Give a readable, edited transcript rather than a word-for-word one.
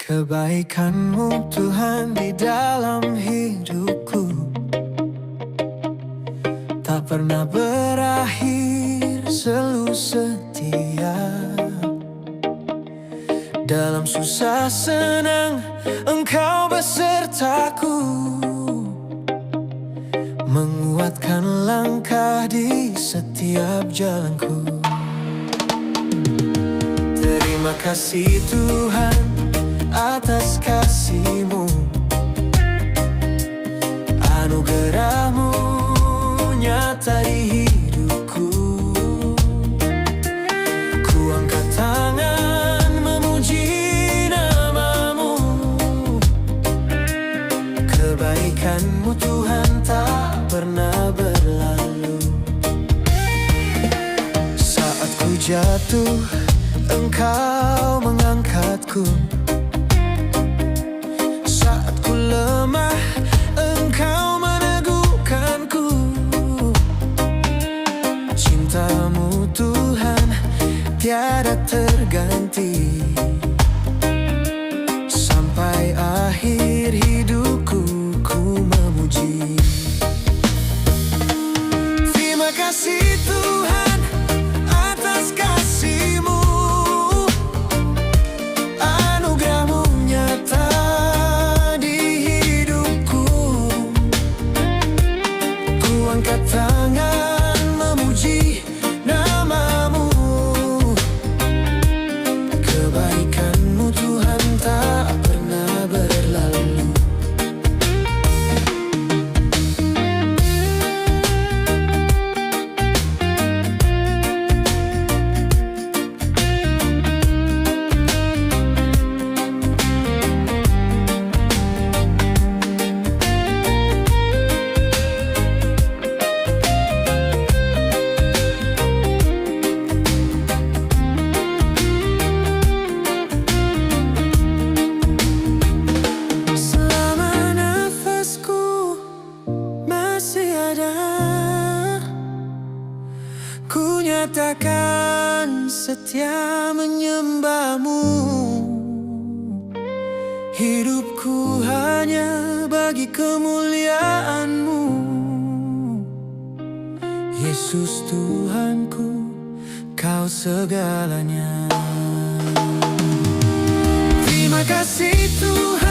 Kebaikan-Mu Tuhan di dalam hidupku tak pernah berakhir, selalu setia. Dalam susah senang Engkau besertaku, menguatkan langkah di setiap jalanku. Terima kasih Tuhan atas kasih-Mu, anugerah-Mu nyata di hidupku. Ku angkat tangan memuji nama-Mu, kebaikan-Mu Tuhan tak pernah berlalu. Saat ku jatuh, Engkau mengangkatku. Saat ku lemah, Engkau meneguhkanku. Cinta-Mu Tuhan tiada terganti, sampai akhir hidupku ku memuji. Terima kasih Tuhan atas kasih-Mu, anugerah-Mu nyata di hidupku. Ku angkat tangan memuji nama-Mu, kebaikan-Mu Tuhan tak pernah berlalu. Ku nyatakan setia menyembah-Mu, hidupku hanya bagi kemuliaan-Mu. Yesus Tuhanku, Kau segalanya. Terima kasih Tuhan